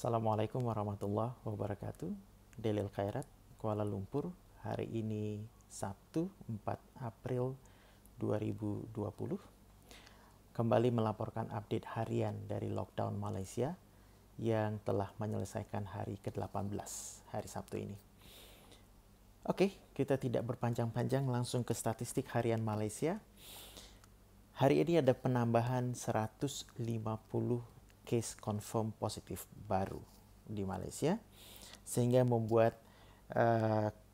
Assalamualaikum warahmatullahi wabarakatuh. Delil Khairat, Kuala Lumpur. Hari ini Sabtu 4 April 2020. Kembali melaporkan update harian dari lockdown Malaysia yang telah menyelesaikan hari ke-18 hari Sabtu ini. Oke, kita tidak berpanjang-panjang, langsung ke statistik harian Malaysia. Hari ini ada penambahan 150 case confirm positif baru di Malaysia, sehingga membuat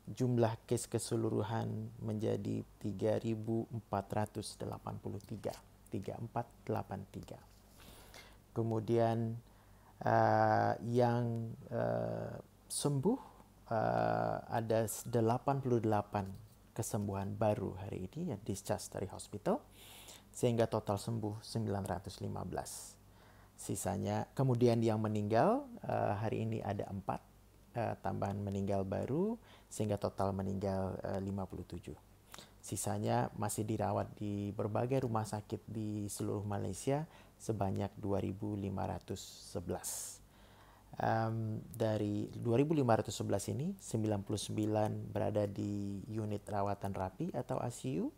jumlah case keseluruhan menjadi 3.483. 3483. Kemudian yang sembuh ada 88 kesembuhan baru hari ini yang discharge dari hospital, sehingga total sembuh 915. Sisanya, kemudian yang meninggal hari ini ada 4 tambahan meninggal baru, sehingga total meninggal 57. Sisanya masih dirawat di berbagai rumah sakit di seluruh Malaysia sebanyak 2.511. Dari 2.511 ini, 99 berada di unit rawatan rapi atau ICU,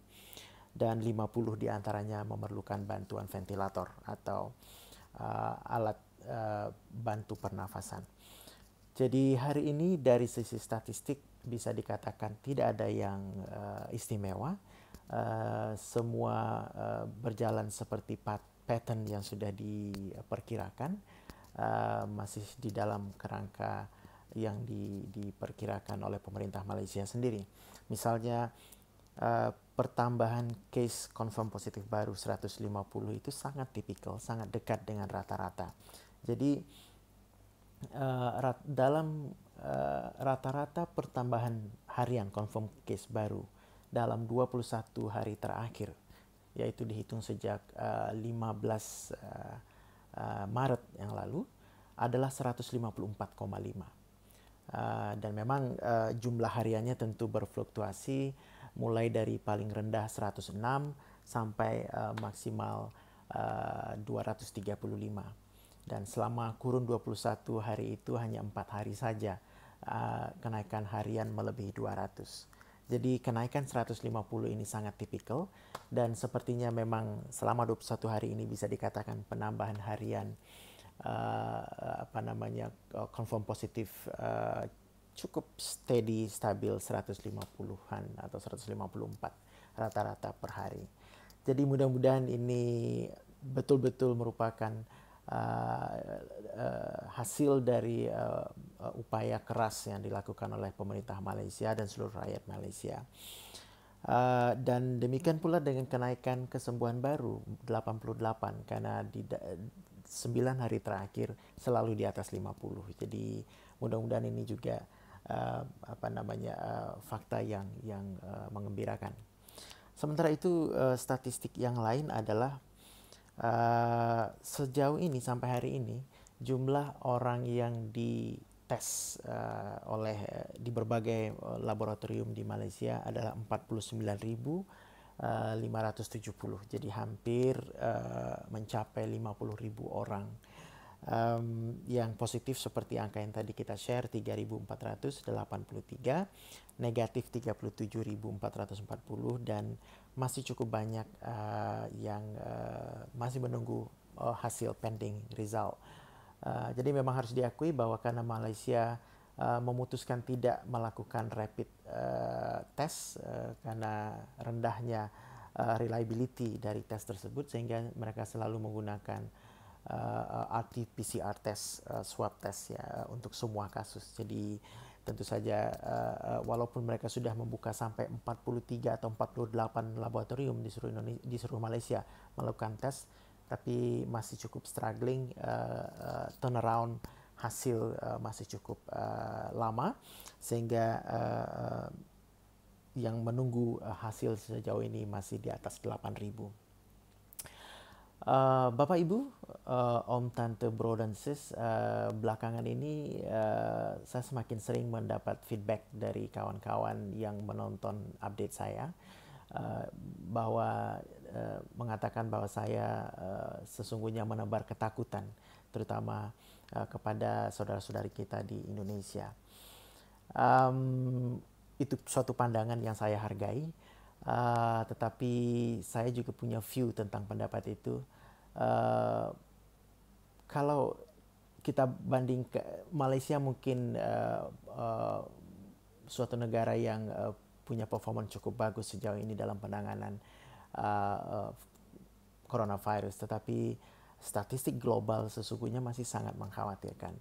dan 50 diantaranya memerlukan bantuan ventilator atau alat bantu pernafasan. Jadi hari ini dari sisi statistik bisa dikatakan tidak ada yang istimewa. Semua berjalan seperti pattern yang sudah diperkirakan, masih di dalam kerangka yang diperkirakan oleh pemerintah Malaysia sendiri. Misalnya pertambahan case confirm positif baru 150 itu sangat tipikal, sangat dekat dengan rata-rata. Jadi dalam rata-rata pertambahan harian confirm case baru dalam 21 hari terakhir, yaitu dihitung sejak 15 Maret yang lalu, adalah 154,5. Dan memang jumlah hariannya tentu berfluktuasi, mulai dari paling rendah 106 sampai maksimal 235. Dan selama kurun 21 hari itu hanya 4 hari saja kenaikan harian melebihi 200. Jadi kenaikan 150 ini sangat tipikal, dan sepertinya memang selama 21 hari ini bisa dikatakan penambahan harian confirm positif cukup steady, stabil 150-an atau 154 rata-rata per hari. Jadi mudah-mudahan ini betul-betul merupakan hasil dari upaya keras yang dilakukan oleh pemerintah Malaysia dan seluruh rakyat Malaysia. Dan demikian pula dengan kenaikan kesembuhan baru 88, karena di 9 hari terakhir selalu di atas 50. Jadi mudah-mudahan ini juga fakta yang mengembirakan. Sementara itu statistik yang lain adalah sejauh ini sampai hari ini jumlah orang yang dites di berbagai laboratorium di Malaysia adalah 49.570. Jadi hampir mencapai 50.000 orang yang positif, seperti angka yang tadi kita share, 3.483, negatif 37.440, dan masih cukup banyak yang masih menunggu hasil pending result. Jadi memang harus diakui bahwa karena Malaysia memutuskan tidak melakukan rapid test karena rendahnya reliability dari tes tersebut, sehingga mereka selalu menggunakan RT-PCR test, swab test ya, untuk semua kasus. Jadi tentu saja walaupun mereka sudah membuka sampai 43 atau 48 laboratorium di seluruh Malaysia melakukan tes, tapi masih cukup struggling, turnaround hasil masih cukup lama, sehingga yang menunggu hasil sejauh ini masih di atas 8.000. Bapak Ibu, Om Tante Bro dan Sis, belakangan ini saya semakin sering mendapat feedback dari kawan-kawan yang menonton update saya, bahwa mengatakan bahwa saya sesungguhnya menebar ketakutan, terutama kepada saudara-saudari kita di Indonesia. Itu suatu pandangan yang saya hargai, tetapi saya juga punya view tentang pendapat itu. Kalau kita banding ke Malaysia, mungkin suatu negara yang punya performance cukup bagus sejauh ini dalam penanganan coronavirus, tetapi statistik global sesungguhnya masih sangat mengkhawatirkan.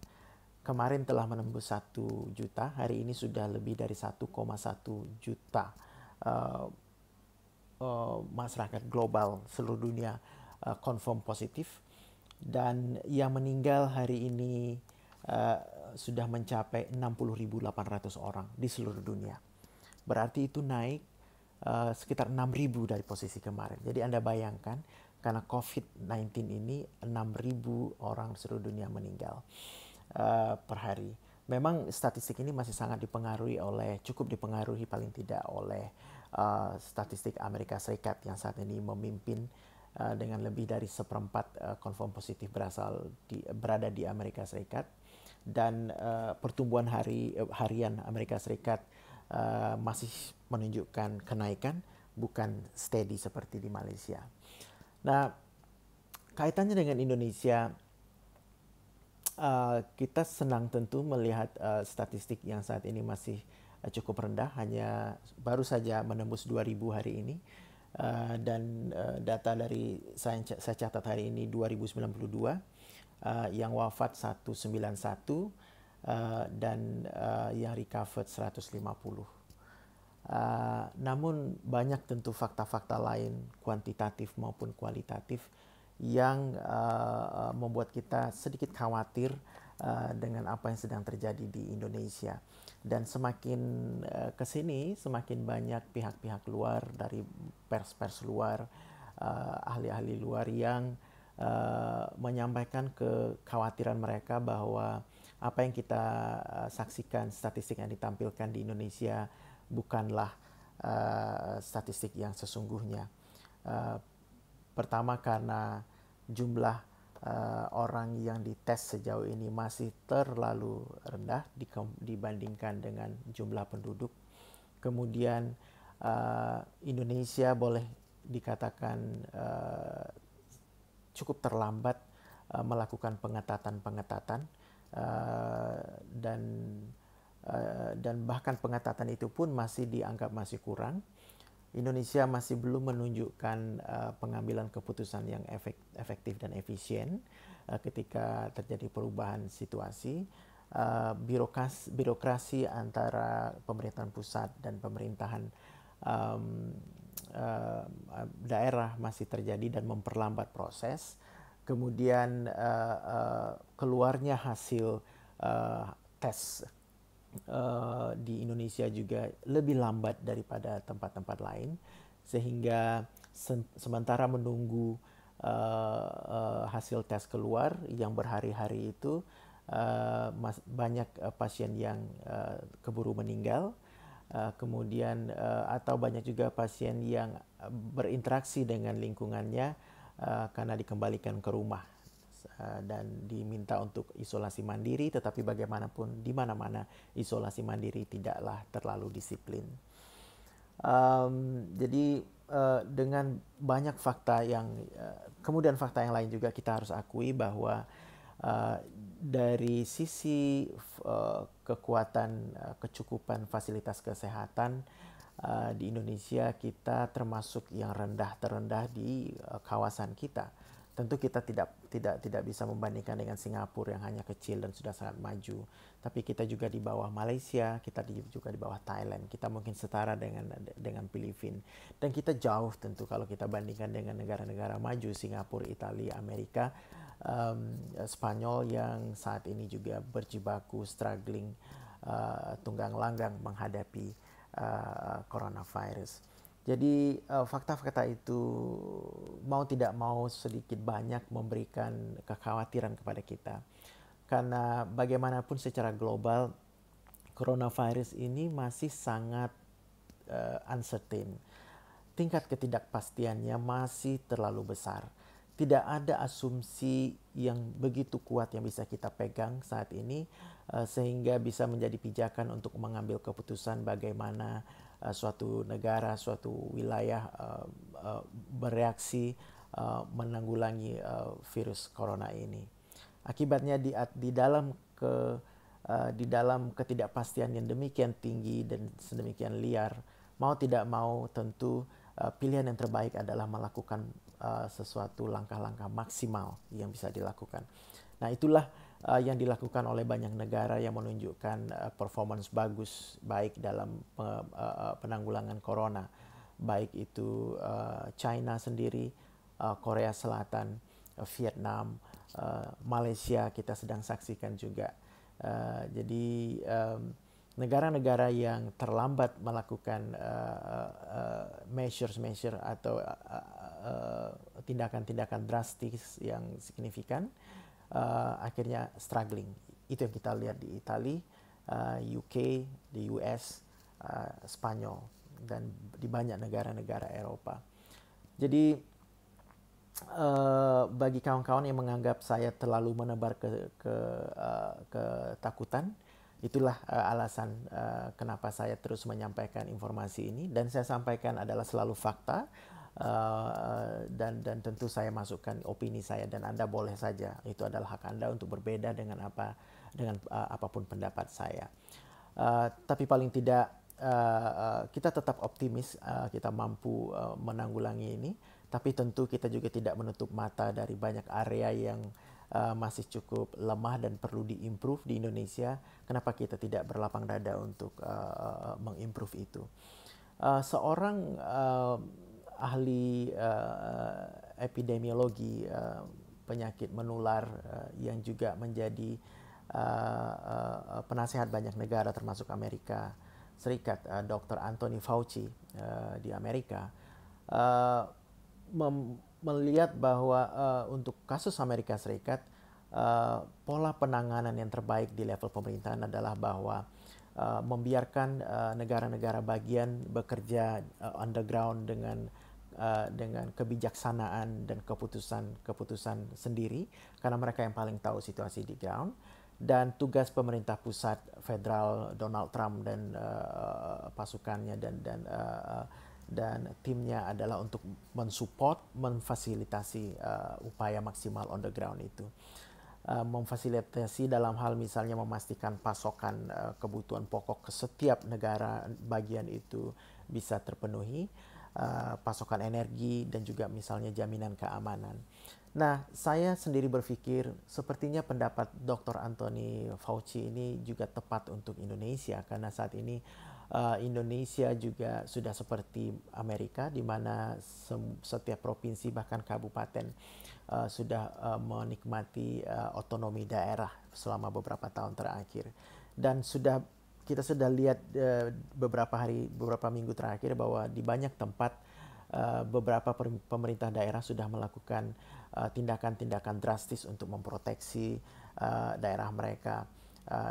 Kemarin telah menembus 1 juta, hari ini sudah lebih dari 1,1 juta masyarakat global seluruh dunia confirm positif, dan yang meninggal hari ini sudah mencapai 60.800 orang di seluruh dunia. Berarti itu naik sekitar 6.000 dari posisi kemarin. Jadi Anda bayangkan, karena COVID-19 ini 6.000 orang seluruh dunia meninggal per hari. Memang statistik ini masih sangat cukup dipengaruhi paling tidak oleh statistik Amerika Serikat yang saat ini memimpin dengan lebih dari 1/4 confirm positif berada di Amerika Serikat, dan pertumbuhan harian Amerika Serikat masih menunjukkan kenaikan, bukan steady seperti di Malaysia. Nah, kaitannya dengan Indonesia, kita senang tentu melihat statistik yang saat ini masih cukup rendah, hanya baru saja menembus 2.000 hari ini. Dan data dari saya catat hari ini 2092, yang wafat 191, dan yang recovered 150. Namun banyak tentu fakta-fakta lain, kuantitatif maupun kualitatif, yang membuat kita sedikit khawatir dengan apa yang sedang terjadi di Indonesia. Dan semakin kesini, semakin banyak pihak-pihak luar, dari pers-pers luar, ahli-ahli luar yang menyampaikan kekhawatiran mereka bahwa apa yang kita saksikan, statistik yang ditampilkan di Indonesia bukanlah statistik yang sesungguhnya. Pertama, karena jumlah orang yang dites sejauh ini masih terlalu rendah dibandingkan dengan jumlah penduduk. Kemudian Indonesia boleh dikatakan cukup terlambat melakukan pengetatan, dan bahkan pengetatan itu pun masih dianggap masih kurang. Indonesia masih belum menunjukkan pengambilan keputusan yang efektif dan efisien ketika terjadi perubahan situasi. Birokrasi antara pemerintahan pusat dan pemerintahan daerah masih terjadi dan memperlambat proses. Kemudian keluarnya hasil tes di Indonesia juga lebih lambat daripada tempat-tempat lain, sehingga sementara menunggu hasil tes keluar yang berhari-hari itu, banyak pasien yang keburu meninggal, kemudian atau banyak juga pasien yang berinteraksi dengan lingkungannya karena dikembalikan ke rumah dan diminta untuk isolasi mandiri, tetapi bagaimanapun di mana-mana isolasi mandiri tidaklah terlalu disiplin. Jadi dengan banyak fakta kemudian fakta yang lain juga kita harus akui bahwa dari sisi kekuatan kecukupan fasilitas kesehatan di Indonesia, kita termasuk yang terendah di kawasan kita. Tentu kita tidak bisa membandingkan dengan Singapura yang hanya kecil dan sudah sangat maju. Tapi kita juga di bawah Malaysia, kita juga di bawah Thailand. Kita mungkin setara dengan Filipina. Dan kita jauh tentu kalau kita bandingkan dengan negara-negara maju, Singapura, Italia, Amerika, Spanyol yang saat ini juga berjibaku, struggling, tunggang langgang menghadapi coronavirus. Jadi fakta-fakta itu mau tidak mau sedikit banyak memberikan kekhawatiran kepada kita. Karena bagaimanapun secara global, coronavirus ini masih sangat uncertain. Tingkat ketidakpastiannya masih terlalu besar. tidak ada asumsi yang begitu kuat yang bisa kita pegang saat ini sehingga bisa menjadi pijakan untuk mengambil keputusan bagaimana suatu negara, suatu wilayah bereaksi menanggulangi virus corona ini. Akibatnya di dalam ketidakpastian yang demikian tinggi dan sedemikian liar, mau tidak mau tentu pilihan yang terbaik adalah melakukan sesuatu langkah-langkah maksimal yang bisa dilakukan. Nah, itulah yang dilakukan oleh banyak negara yang menunjukkan performance bagus baik dalam penanggulangan corona, baik itu China sendiri, Korea Selatan, Vietnam, Malaysia kita sedang saksikan juga. Jadi negara-negara yang terlambat melakukan measure atau tindakan-tindakan drastis yang signifikan, akhirnya struggling. Itu yang kita lihat di Italia, UK, di US, Spanyol, dan di banyak negara-negara Eropa. Jadi bagi kawan-kawan yang menganggap saya terlalu menebar ketakutan, itulah alasan kenapa saya terus menyampaikan informasi ini, dan saya sampaikan adalah selalu fakta, dan tentu saya masukkan opini saya, dan Anda boleh saja, itu adalah hak Anda untuk berbeda dengan apapun pendapat saya. Tapi paling tidak kita tetap optimis kita mampu menanggulangi ini, tapi tentu kita juga tidak menutup mata dari banyak area yang masih cukup lemah dan perlu diimprove di Indonesia. Kenapa kita tidak berlapang dada untuk mengimprove itu? Seorang ahli epidemiologi penyakit menular yang juga menjadi penasehat banyak negara termasuk Amerika Serikat, Dr. Anthony Fauci di Amerika, melihat bahwa untuk kasus Amerika Serikat, pola penanganan yang terbaik di level pemerintahan adalah bahwa membiarkan negara-negara bagian bekerja underground dengan kebijaksanaan dan keputusan sendiri, karena mereka yang paling tahu situasi di ground. Dan tugas pemerintah pusat federal, Donald Trump dan pasukannya dan timnya adalah untuk mensupport, memfasilitasi upaya maksimal on the ground itu. Memfasilitasi dalam hal misalnya memastikan pasokan kebutuhan pokok ke setiap negara bagian itu bisa terpenuhi, pasokan energi, dan juga misalnya jaminan keamanan. Nah, saya sendiri berpikir sepertinya pendapat Dr. Anthony Fauci ini juga tepat untuk Indonesia, karena saat ini Indonesia juga sudah seperti Amerika, di mana setiap provinsi bahkan kabupaten sudah menikmati otonomi daerah selama beberapa tahun terakhir. Dan kita sudah lihat beberapa minggu terakhir bahwa di banyak tempat beberapa pemerintah daerah sudah melakukan tindakan-tindakan drastis untuk memproteksi daerah mereka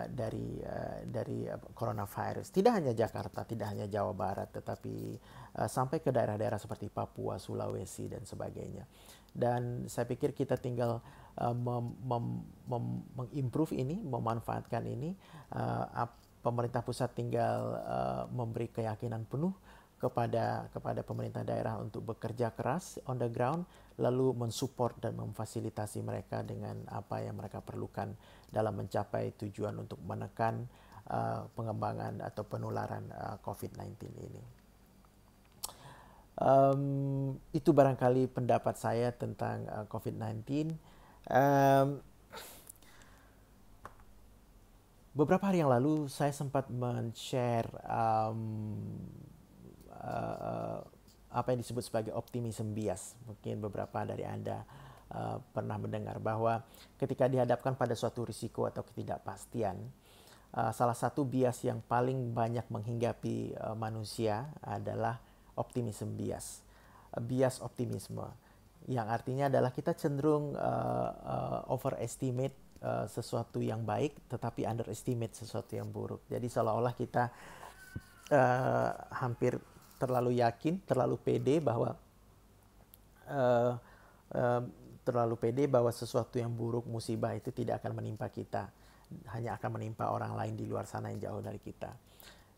dari coronavirus. Tidak hanya Jakarta, tidak hanya Jawa Barat, tetapi sampai ke daerah-daerah seperti Papua, Sulawesi, dan sebagainya. Dan saya pikir kita tinggal mengimprove ini, memanfaatkan ini. Pemerintah pusat tinggal memberi keyakinan penuh kepada pemerintah daerah untuk bekerja keras on the ground, lalu mensupport dan memfasilitasi mereka dengan apa yang mereka perlukan dalam mencapai tujuan untuk menekan pengembangan atau penularan COVID-19 ini. Itu barangkali pendapat saya tentang COVID-19. Beberapa hari yang lalu saya sempat men-share apa yang disebut sebagai optimism bias. Mungkin beberapa dari Anda pernah mendengar bahwa ketika dihadapkan pada suatu risiko atau ketidakpastian, salah satu bias yang paling banyak menghinggapi manusia adalah optimism bias. Bias optimisme, yang artinya adalah kita cenderung overestimate sesuatu yang baik, tetapi underestimate sesuatu yang buruk. Jadi seolah-olah kita hampir terlalu yakin, terlalu pede bahwa terlalu pede bahwa sesuatu yang buruk, musibah itu tidak akan menimpa kita, hanya akan menimpa orang lain di luar sana yang jauh dari kita.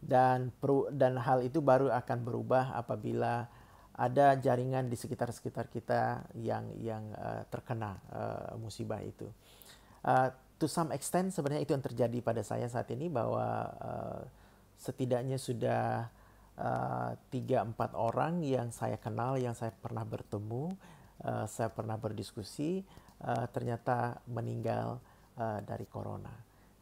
Dan hal itu baru akan berubah apabila ada jaringan di sekitar kita yang terkena musibah itu. To some extent sebenarnya itu yang terjadi pada saya saat ini, bahwa setidaknya sudah 3-4 orang yang saya kenal, yang saya pernah bertemu, saya pernah berdiskusi, ternyata meninggal dari corona.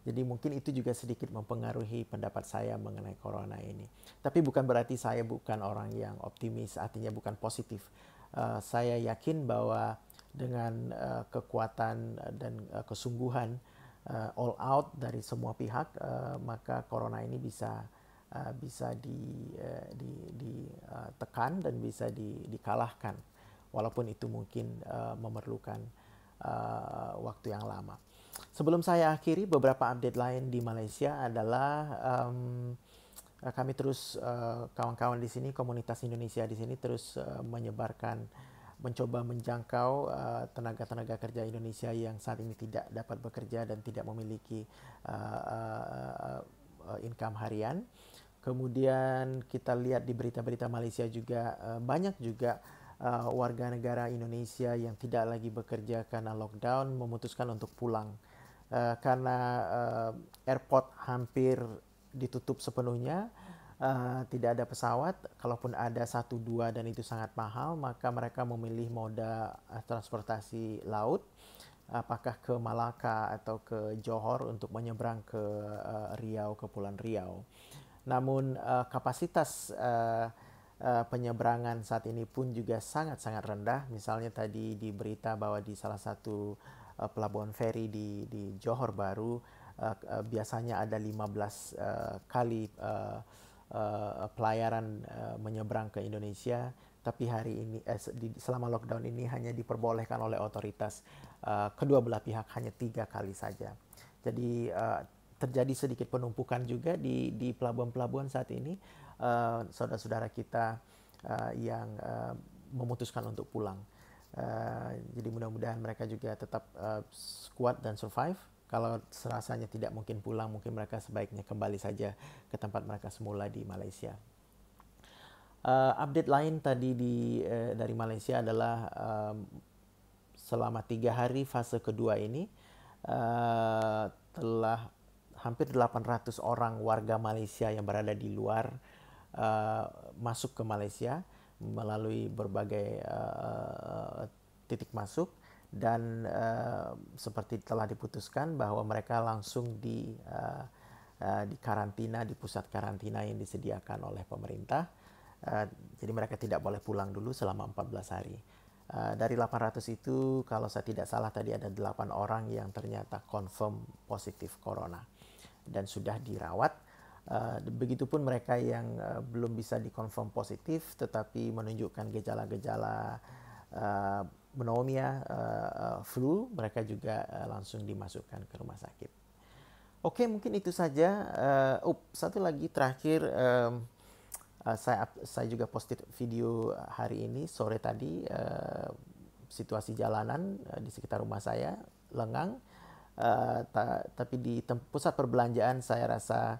Jadi mungkin itu juga sedikit mempengaruhi pendapat saya mengenai corona ini. Tapi bukan berarti saya bukan orang yang optimis, artinya bukan positif. Saya yakin bahwa dengan kekuatan dan kesungguhan all out dari semua pihak, maka corona ini bisa ditekan dan bisa dikalahkan, walaupun itu mungkin memerlukan waktu yang lama. Sebelum saya akhiri, beberapa update lain di Malaysia adalah kami terus, kawan-kawan di sini, komunitas Indonesia di sini terus mencoba menjangkau tenaga-tenaga kerja Indonesia yang saat ini tidak dapat bekerja dan tidak memiliki income harian. Kemudian kita lihat di berita-berita Malaysia juga banyak juga warga negara Indonesia yang tidak lagi bekerja karena lockdown memutuskan untuk pulang. Karena airport hampir ditutup sepenuhnya, tidak ada pesawat, kalaupun ada 1-2 dan itu sangat mahal, maka mereka memilih moda transportasi laut, apakah ke Malaka atau ke Johor untuk menyeberang ke Riau, Kepulauan Riau. Namun kapasitas penyeberangan saat ini pun juga sangat-sangat rendah. Misalnya tadi di berita bahwa di salah satu pelabuhan feri di Johor Bahru biasanya ada 15 kali pelayaran menyeberang ke Indonesia, tapi hari ini selama lockdown ini hanya diperbolehkan oleh otoritas kedua belah pihak hanya 3 kali saja. Jadi terjadi sedikit penumpukan juga di pelabuhan-pelabuhan saat ini, saudara-saudara kita yang memutuskan untuk pulang. Jadi mudah-mudahan mereka juga tetap kuat dan survive. Kalau serasanya tidak mungkin pulang, mungkin mereka sebaiknya kembali saja ke tempat mereka semula di Malaysia. Update lain tadi dari Malaysia adalah selama 3 hari fase kedua ini telah hampir 800 orang warga Malaysia yang berada di luar masuk ke Malaysia melalui berbagai titik masuk, dan seperti telah diputuskan bahwa mereka langsung di karantina di pusat karantina yang disediakan oleh pemerintah. Jadi mereka tidak boleh pulang dulu selama 14 hari. Dari 800 itu, kalau saya tidak salah tadi ada 8 orang yang ternyata confirm positif corona dan sudah dirawat. Begitupun mereka yang belum bisa dikonfirm positif tetapi menunjukkan gejala-gejala pneumonia, flu, mereka juga langsung dimasukkan ke rumah sakit. Oke, mungkin itu saja. Satu lagi terakhir, saya juga posted video hari ini sore tadi, situasi jalanan di sekitar rumah saya lengang, tapi di pusat perbelanjaan saya rasa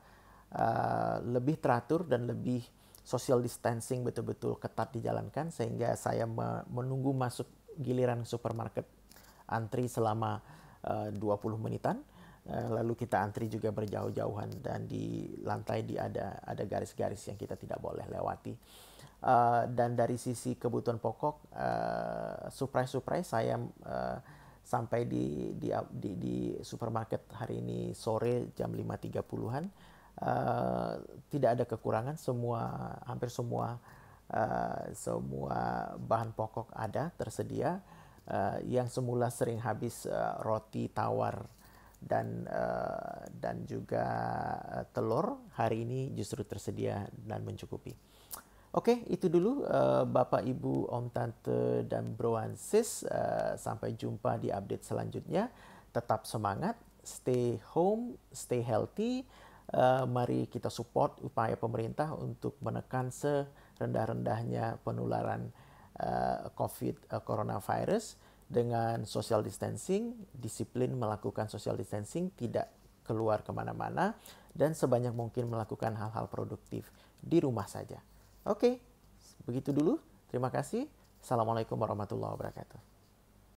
lebih teratur dan lebih social distancing betul-betul ketat dijalankan, sehingga saya menunggu masuk giliran supermarket antri selama 20 menitan. Lalu kita antri juga berjauh-jauhan, dan di lantai ada garis-garis yang kita tidak boleh lewati. Dan dari sisi kebutuhan pokok, surprise saya sampai di supermarket hari ini sore jam 5.30-an. Tidak ada kekurangan, hampir semua bahan pokok ada tersedia. Yang semula sering habis roti tawar dan juga telur, hari ini justru tersedia dan mencukupi. Oke, itu dulu Bapak, Ibu, Om, Tante, dan Bro and Sis. Sampai jumpa di update selanjutnya. Tetap semangat, stay home, stay healthy. Mari kita support upaya pemerintah untuk menekan serendah-rendahnya penularan coronavirus, dengan social distancing, disiplin melakukan social distancing, tidak keluar kemana-mana, dan sebanyak mungkin melakukan hal-hal produktif di rumah saja. Oke, begitu dulu. Terima kasih. Assalamualaikum warahmatullahi wabarakatuh.